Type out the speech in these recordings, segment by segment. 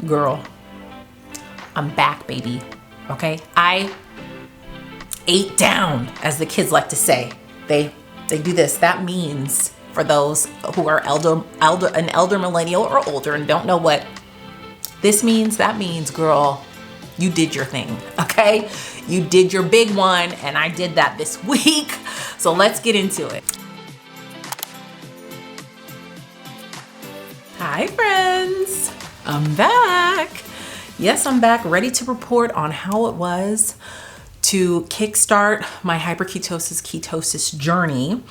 Girl, I'm back, baby. Okay? I ate down, as the kids like to say. They do this. That means for those who are an elder millennial or older and don't know what this means, that means, girl, you did your thing, okay? You did your big one, and I did that this week. So let's get into it. Hi, friends. I'm back. Yes, I'm back, ready to report on how it was to kickstart my ketosis journey.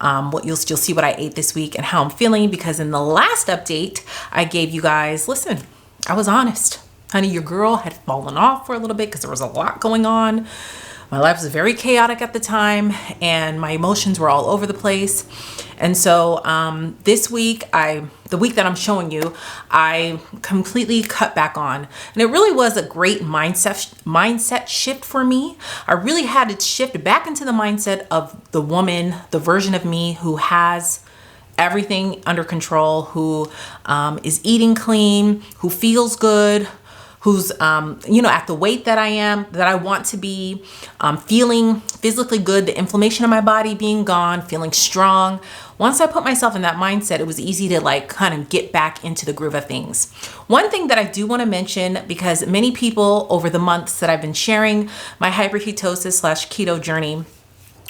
What you'll see what I ate this week and how I'm feeling, because in the last update I gave you guys, listen, I was honest. Honey, your girl had fallen off for a little bit because there was a lot going on. My life was very chaotic at the time and my emotions were all over the place. And so this week, the week that I'm showing you, I completely cut back on. And it really was a great mindset shift for me. I really had to shift back into the mindset of the woman, the version of me who has everything under control, who is eating clean, who feels good, who's at the weight that I am, that I want to be, feeling physically good, the inflammation in my body being gone, feeling strong. Once I put myself in that mindset, it was easy to kind of get back into the groove of things. One thing that I do want to mention, because many people over the months that I've been sharing my hyperketosis/keto journey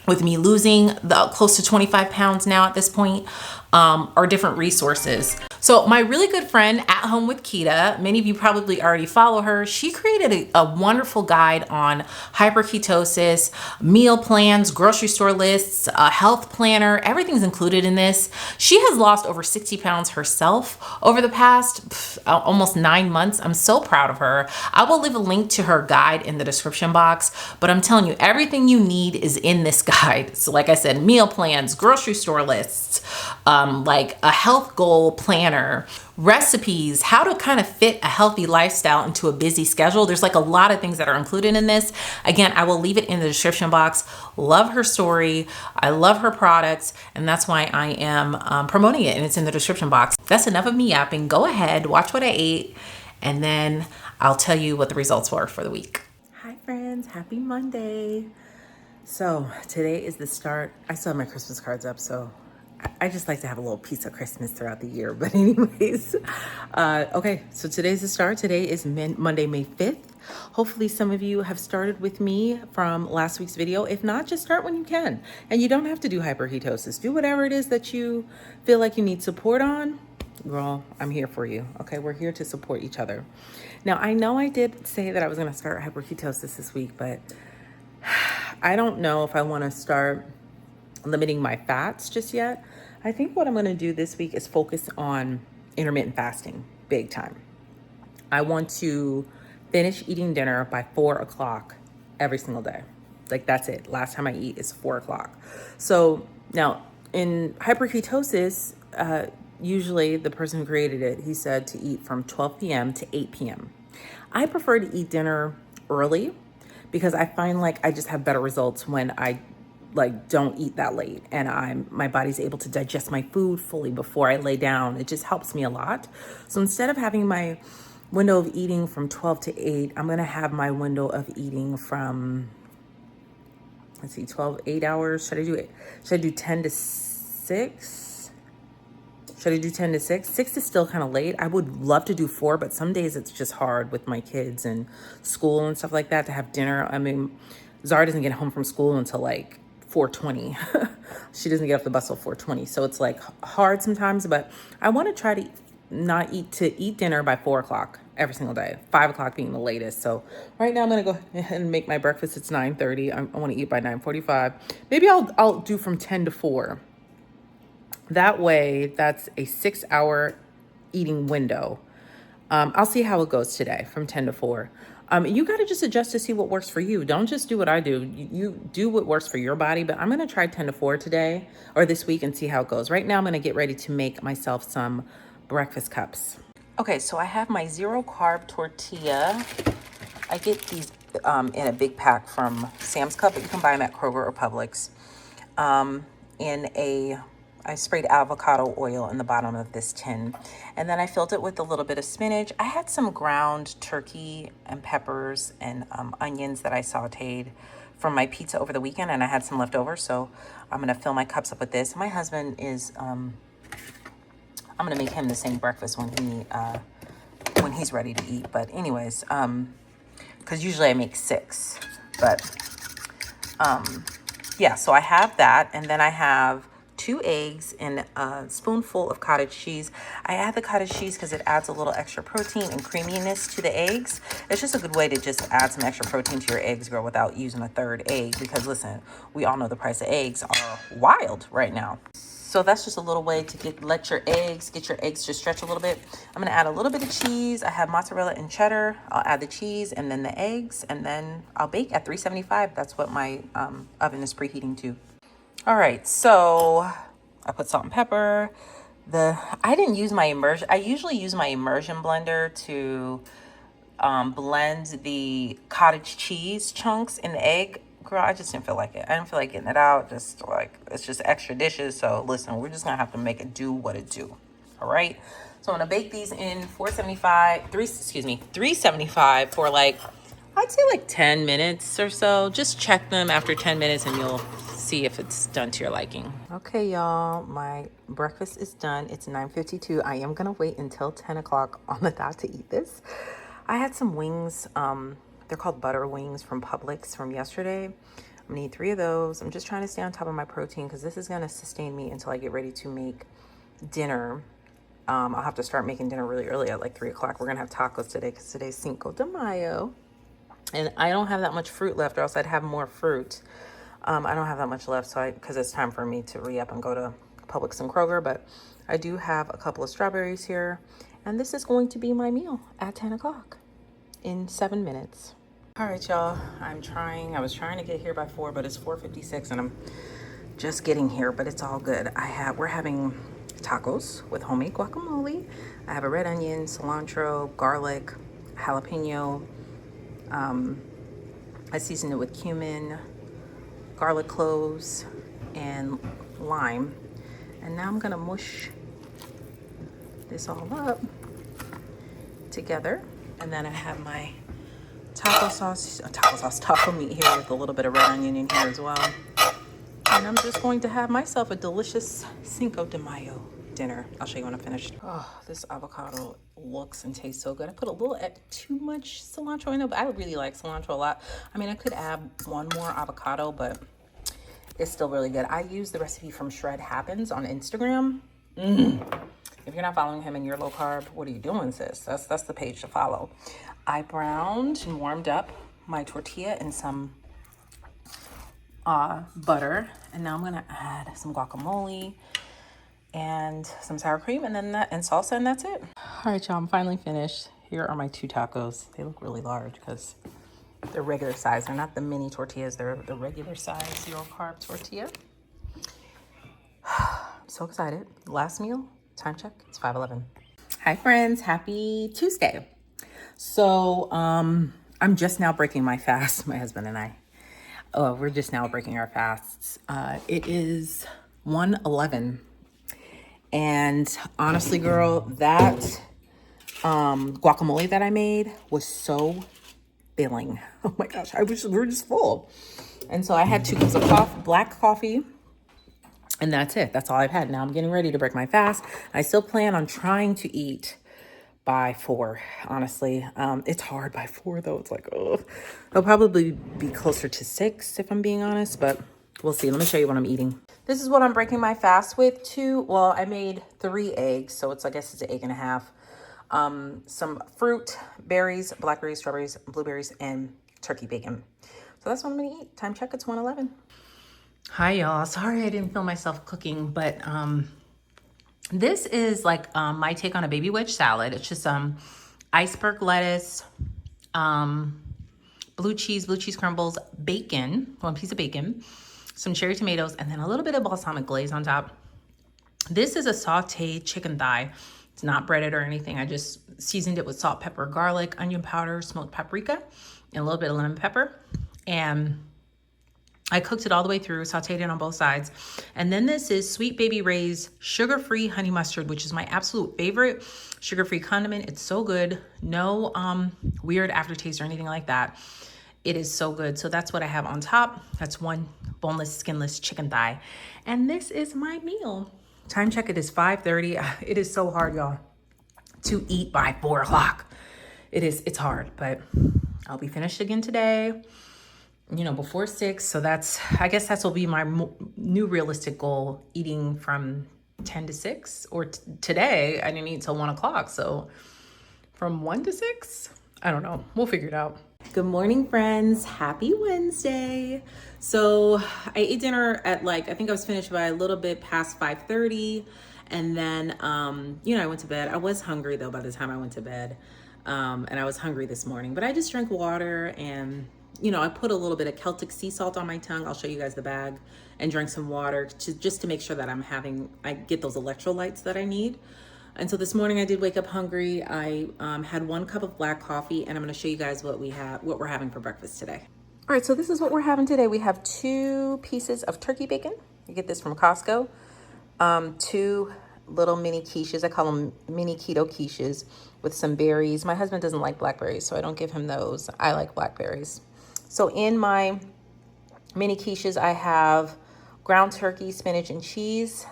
with me losing close to 25 pounds now at this point, are different resources. So my really good friend At Home with Quita, many of you probably already follow her. She created a wonderful guide on hyperketosis, meal plans, grocery store lists, a health planner. Everything's included in this. She has lost over 60 pounds herself over the past almost 9 months. I'm so proud of her. I will leave a link to her guide in the description box, but I'm telling you, everything you need is in this guide. So like I said, meal plans, grocery store lists, like a health goal planner, recipes, how to kind of fit a healthy lifestyle into a busy schedule. There's a lot of things that are included in this. Again, I will leave it in the description box. Love her story. I love her products, and that's why I am promoting it, and it's in the description box. That's enough of me yapping. Go ahead, watch what I ate, and then I'll tell you what the results were for the week. Hi friends, happy Monday. So today is the start. I still have my Christmas cards up, so I just like to have a little piece of Christmas throughout the year. But anyways, okay, so today's the start. Today is Monday, May 5th. Hopefully some of you have started with me from last week's video. If not, just start when you can. And you don't have to do hyperketosis. Do whatever it is that you feel like you need support on. Girl, I'm here for you. Okay, we're here to support each other. Now, I know I did say that I was going to start hyperketosis this week, but I don't know if I want to start limiting my fats just yet. I think what I'm going to do this week is focus on intermittent fasting big time. I want to finish eating dinner by 4 o'clock every single day. That's it. Last time I eat is 4 o'clock. So now in hyperketosis, usually the person who created it, he said to eat from 12 p.m. to 8 p.m. I prefer to eat dinner early because I find I just have better results when I don't eat that late and my body's able to digest my food fully before I lay down. It just helps me a lot. So instead of having my window of eating from 12 to 8, I'm going to have my window of eating from, 8 hours. Should I do 10 to 6? Should I do 10 to 6? 6 is still kind of late. I would love to do 4, but some days it's just hard with my kids and school and stuff like that to have dinner. I mean, Zara doesn't get home from school until 4:20. She doesn't get off the bus till 4:20. So it's hard sometimes, but I want to try to eat dinner by 4 o'clock every single day, 5 o'clock being the latest. So right now I'm going to go ahead and make my breakfast. It's 9:30. I want to eat by 9:45. Maybe I'll do from 10 to 4. That way, that's a 6-hour eating window. I'll see how it goes today from 10 to 4. You got to just adjust to see what works for you. Don't just do what I do. You do what works for your body, but I'm going to try 10 to 4 today or this week and see how it goes. Right now, I'm going to get ready to make myself some breakfast cups. Okay, so I have my 0-carb tortilla. I get these in a big pack from Sam's Club, but you can buy them at Kroger or Publix in a I sprayed avocado oil in the bottom of this tin, and then I filled it with a little bit of spinach. I had some ground turkey and peppers and onions that I sauteed from my pizza over the weekend, and I had some left over, so I'm gonna fill my cups up with this. My husband is, I'm gonna make him the same breakfast when he's ready to eat. But anyways, because usually I make 6, but yeah, so I have that, and then I have 2 eggs and a spoonful of cottage cheese. I add the cottage cheese because it adds a little extra protein and creaminess to the eggs. It's just a good way to just add some extra protein to your eggs, girl, without using a 3rd egg, because listen, we all know the price of eggs are wild right now. So that's just a little way to get your eggs to stretch a little bit. I'm gonna add a little bit of cheese. I have mozzarella and cheddar. I'll add the cheese and then the eggs, and then I'll bake at 375. That's what my oven is preheating to. All right, so I put salt and pepper. I didn't use my immersion. I usually use my immersion blender to blend the cottage cheese chunks in the egg. Girl, I just didn't feel like it. I didn't feel like getting it out. Just like, it's just extra dishes. So listen, we're just gonna have to make it do what it do. All right. So I'm gonna bake these in 375 for like, I'd say like 10 minutes or so. Just check them after 10 minutes and you'll see if it's done to your liking. Okay, y'all, my breakfast is done. It's 9:52. I am gonna wait until 10 o'clock on the dot to eat this. I had some wings. They're called butter wings from Publix from yesterday. I'm gonna eat 3 of those. I'm just trying to stay on top of my protein because this is gonna sustain me until I get ready to make dinner. I'll have to start making dinner really early at like 3 o'clock. We're gonna have tacos today because today's Cinco de Mayo. And I don't have that much fruit left, or else I'd have more fruit. I don't have that much left, so because it's time for me to re-up and go to Publix and Kroger, but I do have a couple of strawberries here, and this is going to be my meal at 10 o'clock in 7 minutes. All right, y'all, I was trying to get here by 4, but it's 4:56, and I'm just getting here, but it's all good. We're having tacos with homemade guacamole. I have a red onion, cilantro, garlic, jalapeno. I seasoned it with cumin, garlic cloves, and lime. And now I'm gonna mush this all up together. And then I have my taco meat here with a little bit of red onion in here as well. And I'm just going to have myself a delicious Cinco de Mayo dinner. I'll show you when I'm finished. Oh, this avocado looks and tastes so good. I put a little too much cilantro in it, but I really like cilantro a lot. I mean, I could add 1 more avocado, but it's still really good. I use the recipe from Shred Happens on Instagram. If you're not following him and you're low carb, what are you doing, sis? That's the page to follow. I browned and warmed up my tortilla in some butter, and now I'm gonna add some guacamole and some sour cream, and then and salsa, and that's it. All right, y'all, I'm finally finished. Here are my 2 tacos. They look really large because they're regular size. They're not the mini tortillas. They're the regular size 0 carb tortilla. I'm so excited. Last meal, time check, it's 5:11. Hi friends, happy Tuesday. So I'm just now breaking my fast, my husband and I. We're just now breaking our fasts. It is 1:11. And honestly, girl, that guacamole that I made was so filling. Oh my gosh, we were just full. And so I had 2 cups of black coffee, and that's it. That's all I've had. Now I'm getting ready to break my fast. I still plan on trying to eat by 4, honestly. It's hard by 4 though. It's like, oh, it'll probably be closer to 6 if I'm being honest, but we'll see. Let me show you what I'm eating. This is what I'm breaking my fast with. I made 3 eggs, so I guess it's an egg and a half. Some fruit, berries, blackberries, strawberries, blueberries, and turkey bacon. So that's what I'm gonna eat. Time check, it's 1:11. Hi y'all, sorry I didn't film myself cooking, but this is like my take on a baby wedge salad. It's just iceberg lettuce, blue cheese crumbles, bacon, 1 piece of bacon, some cherry tomatoes, and then a little bit of balsamic glaze on top. This is a sauteed chicken thigh. It's not breaded or anything. I just seasoned it with salt, pepper, garlic, onion powder, smoked paprika, and a little bit of lemon pepper. And I cooked it all the way through, sauteed it on both sides. And then this is Sweet Baby Ray's sugar-free honey mustard, which is my absolute favorite sugar-free condiment. It's so good. No weird aftertaste or anything like that. It is so good. So that's what I have on top. That's one boneless, skinless chicken thigh. And this is my meal. Time check, it is 5:30. It is so hard, y'all, to eat by 4 o'clock. It's hard, but I'll be finished again today, before 6. So I guess that's will be my new realistic goal, eating from 10 to 6. Or today, I didn't eat till 1 o'clock. So from 1 to 6, I don't know. We'll figure it out. Good morning, friends. Happy Wednesday. So I ate dinner at I think I was finished by a little bit past 5:30. And then, I went to bed. I was hungry though by the time I went to bed. And I was hungry this morning, but I just drank water and I put a little bit of Celtic sea salt on my tongue. I'll show you guys the bag, and drank some water just to make sure that I get those electrolytes that I need. And so this morning I did wake up hungry. I had 1 cup of black coffee, and I'm going to show you guys what we're having for breakfast today. All right, so this is what we're having today. We have 2 pieces of turkey bacon. You get this from Costco. 2 little mini quiches. I call them mini keto quiches, with some berries. My husband doesn't like blackberries, so I don't give him those. I like blackberries. So in my mini quiches, I have ground turkey, spinach, and cheese.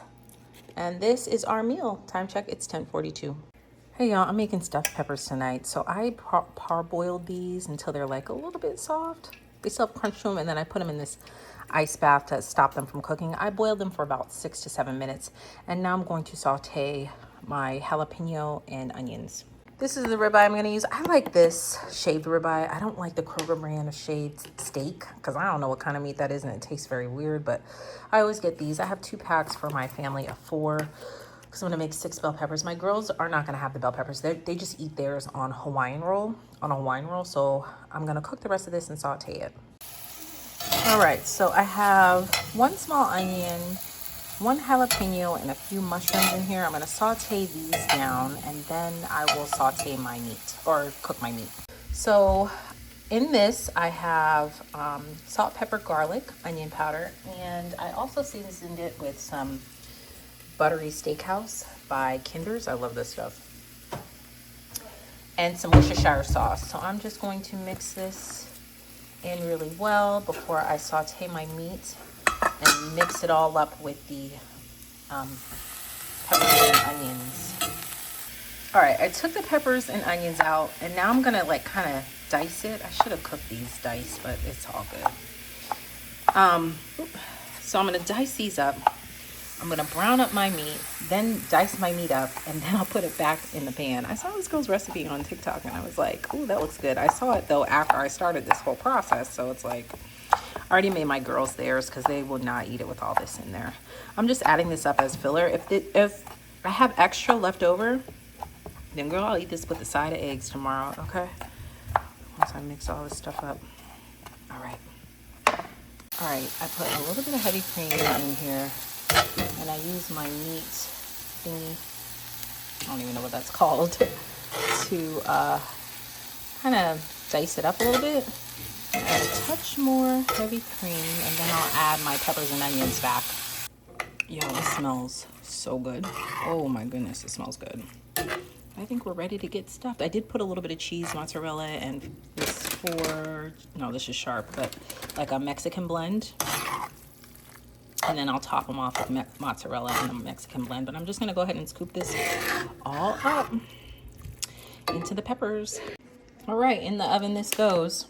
And this is our meal. Time check, it's 10:42. Hey y'all, I'm making stuffed peppers tonight. So I parboiled these until they're a little bit soft. They still have crunch to them, and then I put them in this ice bath to stop them from cooking. I boiled them for about 6 to 7 minutes. And now I'm going to saute my jalapeno and onions. This is the ribeye I'm going to use. I like this shaved ribeye. I don't like the Kroger brand of shaved steak because I don't know what kind of meat that is, and it tastes very weird, but I always get these. I have 2 packs for my family of 4 because I'm going to make 6 bell peppers. My girls are not going to have the bell peppers. They just eat theirs on a Hawaiian roll. So I'm going to cook the rest of this and saute it. All right, so I have 1 small onion, 1 jalapeno, and a few mushrooms in here. I'm going to saute these down, and then I will saute my meat, or cook my meat. So in this, I have salt, pepper, garlic, onion powder, and I also seasoned it with some buttery steakhouse by Kinder's. I love this stuff. And some Worcestershire sauce. So I'm just going to mix this in really well before I saute my meat and mix it all up with the peppers and onions. All right, I took the peppers and onions out, and now I'm gonna kind of dice it. I should have cooked these diced, but it's all good. So I'm gonna dice these up. I'm gonna brown up my meat, then dice my meat up, and then I'll put it back in the pan. I saw this girl's recipe on TikTok, and I was like, "Ooh, that looks good." I saw it though after I started this whole process, so it's I already made my girls theirs because they will not eat it with all this in there. I'm just adding this up as filler. If I have extra left over, then girl, I'll eat this with a side of eggs tomorrow, okay? Once I mix all this stuff up. All right, I put a little bit of heavy cream in here, and I use my meat thingy, I don't even know what that's called, to kind of dice it up a little bit. Add a touch more heavy cream, and then I'll add my peppers and onions back. Yo, this smells so good. Oh my goodness, it smells good. I think we're ready to get stuffed. I did put a little bit of cheese, mozzarella, and this is sharp, but a Mexican blend. And then I'll top them off with mozzarella and a Mexican blend. But I'm just gonna go ahead and scoop this all up into the peppers. All right, in the oven this goes.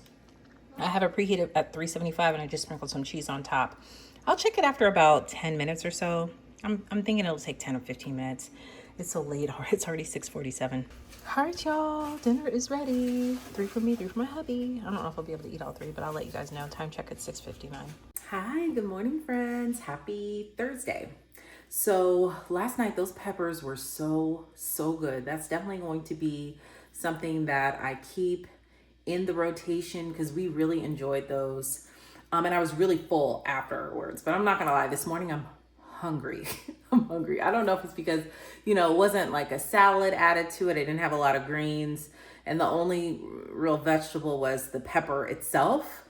I have it preheated at 375, and I just sprinkled some cheese on top. I'll check it after about 10 minutes or so. I'm thinking it'll take 10 or 15 minutes. It's so late, it's already 6:47. All right, y'all, dinner is ready. 3 for me, 3 for my hubby. I don't know if I'll be able to eat all 3, but I'll let you guys know. Time check at 6:59. Hi, good morning, friends. Happy Thursday. So last night, those peppers were so good. That's definitely going to be something that I keep in the rotation because we really enjoyed those. And I was really full afterwards, but I'm not gonna lie, this morning I'm hungry. I'm hungry. I don't know if it's because, it wasn't a salad added to it. I didn't have a lot of greens, and the only real vegetable was the pepper itself.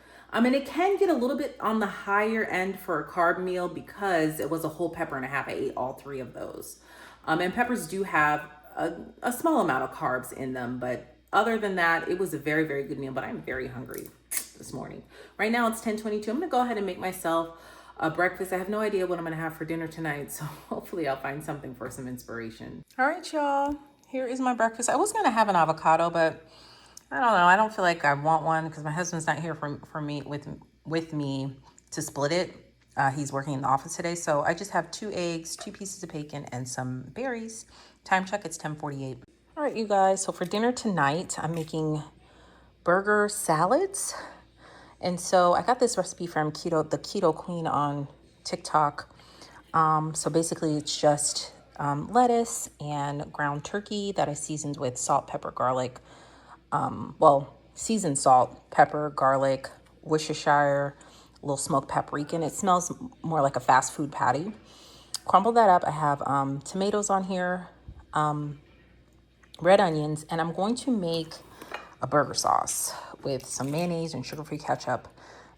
And it can get a little bit on the higher end for a carb meal because it was a whole pepper and a half. I ate all 3 of those. And peppers do have a small amount of carbs in them, but other than that, it was a very, very good meal. But I'm very hungry this morning. Right now it's 10:22. I'm gonna go ahead and make myself a breakfast. I have no idea what I'm gonna have for dinner tonight, so hopefully I'll find something for some inspiration. All right, y'all. Here is my breakfast. I was gonna have an avocado, but I don't know. I don't feel like I want one because my husband's not here for me with me to split it. He's working in the office today, so I just have 2 eggs, 2 pieces of bacon, and some berries. Time check, it's 10:48. All right, you guys. So for dinner tonight, I'm making burger salads. And so I got this recipe from the Keto Queen on TikTok. So basically it's just lettuce and ground turkey that I seasoned with salt, pepper, garlic. Seasoned salt, pepper, garlic, Worcestershire, a little smoked paprika. And it smells more like a fast food patty. Crumble that up. I have tomatoes on here, red onions, and I'm going to make a burger sauce with some mayonnaise and sugar-free ketchup.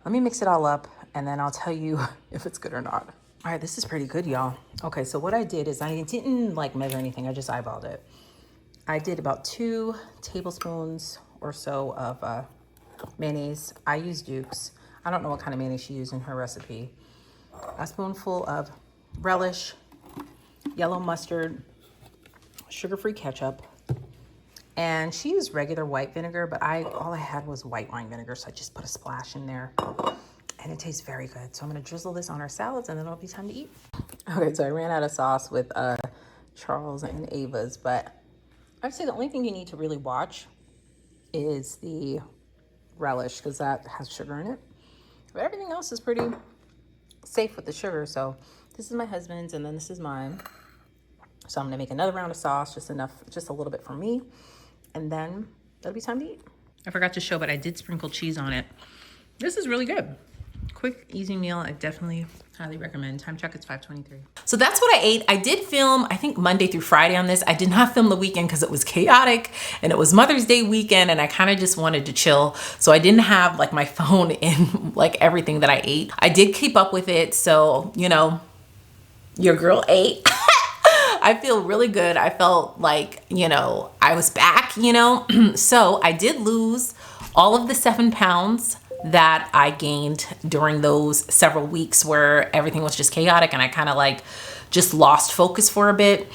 Let me mix it all up and then I'll tell you if it's good or not. All right, this is pretty good, y'all. Okay, so what I did is I didn't measure anything. I just eyeballed it. I did about 2 tablespoons or so of mayonnaise. I use Duke's. I don't know what kind of mayonnaise she used in her recipe. A spoonful of relish, yellow mustard, sugar-free ketchup, and she used regular white vinegar, but all I had was white wine vinegar, so I just put a splash in there, and it tastes very good. So I'm gonna drizzle this on our salads, and then it'll be time to eat. Okay, so I ran out of sauce with Charles and Ava's, but I'd say the only thing you need to really watch is the relish, because that has sugar in it. But everything else is pretty safe with the sugar. So this is my husband's, and then this is mine. So I'm gonna make another round of sauce, just a little bit for me. And then it'll be time to eat. I forgot to show, but I did sprinkle cheese on it. This is really good. Quick, easy meal. I definitely highly recommend. Time check, it's 5:23. So that's what I ate. I did film, I think Monday through Friday on this. I did not film the weekend because it was chaotic and it was Mother's Day weekend and I kind of just wanted to chill. So I didn't have like my phone in like everything that I ate. I did keep up with it. So, you know, your girl ate. I feel really good. I felt like, you know, I was back, you know. So I did lose all of the 7 pounds that I gained during those several weeks where everything was just chaotic and I kind of like just lost focus for a bit.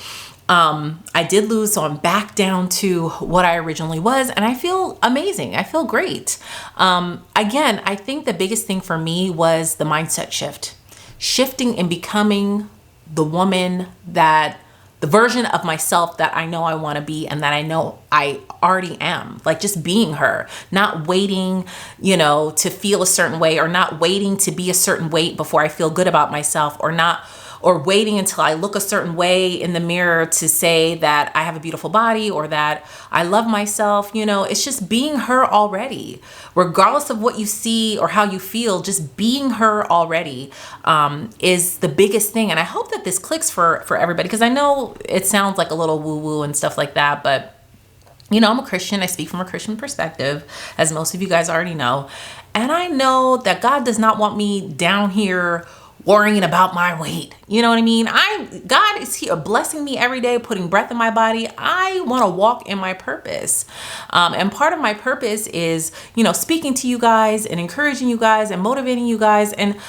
I did lose, so I'm back down to what I originally was, and I feel amazing. I feel great. Again, I think the biggest thing for me was the mindset shift. Shifting and becoming the woman the version of myself that I know I want to be and that I know I already am. Like just being her, not waiting, you know, to feel a certain way, or not waiting to be a certain weight before I feel good about myself, or waiting until I look a certain way in the mirror to say that I have a beautiful body or that I love myself. You know, it's just being her already, regardless of what you see or how you feel. Just being her already is the biggest thing. And I hope that this clicks for everybody, because I know it sounds like a little woo-woo and stuff like that, but you know, I'm a Christian. I speak from a Christian perspective, as most of you guys already know. And I know that God does not want me down here worrying about my weight. You know what I mean? God is here blessing me every day, putting breath in my body. I want to walk in my purpose. And part of my purpose is, you know, speaking to you guys and encouraging you guys and motivating you guys and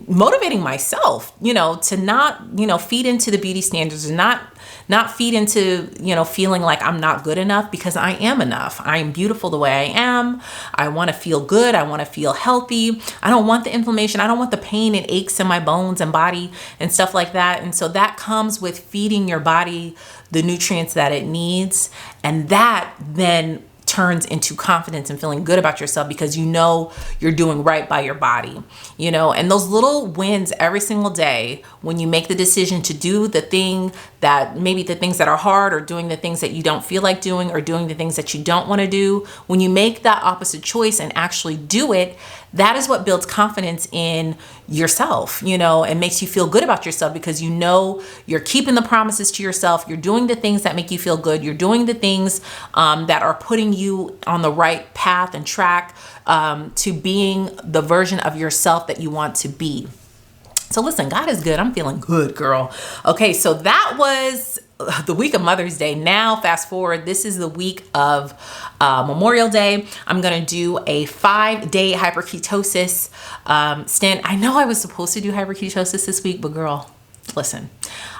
motivating myself, you know, to not, you know, feed into the beauty standards and not feed into, you know, feeling like I'm not good enough, because I am enough. I am beautiful the way I am. I want to feel good. I want to feel healthy. I don't want the inflammation. I don't want the pain and aches in my bones and body and stuff like that. And so that comes with feeding your body the nutrients that it needs. And that then turns into confidence and feeling good about yourself, because you know you're doing right by your body, you know. And those little wins every single day, when you make the decision to do the thing that maybe the things that are hard, or doing the things that you don't feel like doing, or doing the things that you don't want to do, when you make that opposite choice and actually do it, that is what builds confidence in yourself, you know, and makes you feel good about yourself, because you know you're keeping the promises to yourself. You're doing the things that make you feel good. You're doing the things that are putting you on the right path and track to being the version of yourself that you want to be. So listen, God is good. I'm feeling good, girl. Okay, so that was the week of Mother's Day. Now, fast forward, this is the week of Memorial Day. I'm gonna do a 5-day hyperketosis stint. I know I was supposed to do hyperketosis this week, but girl, listen,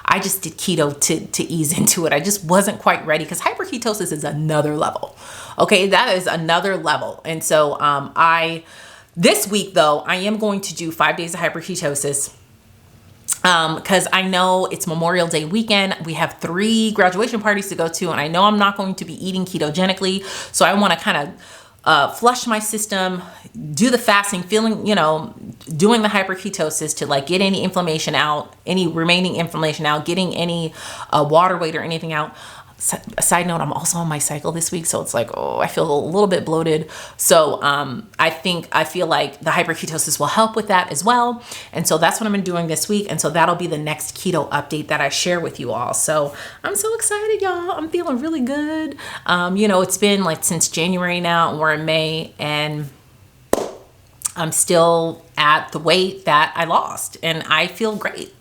I just did keto to ease into it. I just wasn't quite ready, because hyperketosis is another level. Okay, that is another level. And so this week though, I am going to do 5 days of hyperketosis. Because I know it's Memorial Day weekend. We have 3 graduation parties to go to, and I know I'm not going to be eating ketogenically. So I want to kind of flush my system, do the fasting, feeling, you know, doing the hyperketosis to like get any inflammation out, any remaining inflammation out, getting any water weight or anything out. Side note, I'm also on my cycle this week, so it's like, oh, I feel a little bit bloated. So I feel like the hyperketosis will help with that as well. And so that's what I'm doing this week. And so that'll be the next keto update that I share with you all. So I'm so excited, y'all. I'm feeling really good. You know, it's been like since January now, and we're in May, and I'm still at the weight that I lost, and I feel great.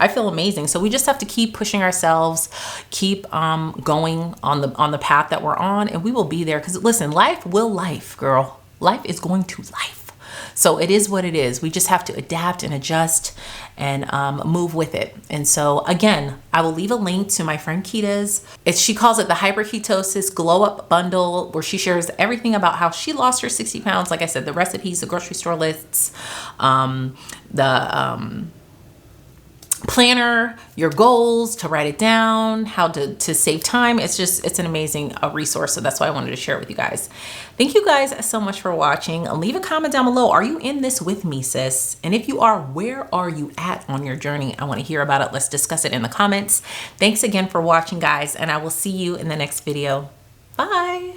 I feel amazing. So we just have to keep pushing ourselves, keep going on the path that we're on, and we will be there. Because listen, life will life, girl. Life is going to life. So it is what it is. We just have to adapt and adjust and move with it. And so again, I will leave a link to my friend Quita's. She calls it the Hyperketosis Glow Up Bundle, where she shares everything about how she lost her 60 pounds. Like I said, the recipes, the grocery store lists, the planner, your goals, to write it down, how to save time. It's an amazing resource. So that's why I wanted to share it with you guys. Thank you guys so much for watching. Leave a comment down below. Are you in this with me, sis? And if you are, where are you at on your journey? I want to hear about it. Let's discuss it in the comments. Thanks again for watching, guys, and I will see you in the next video. Bye.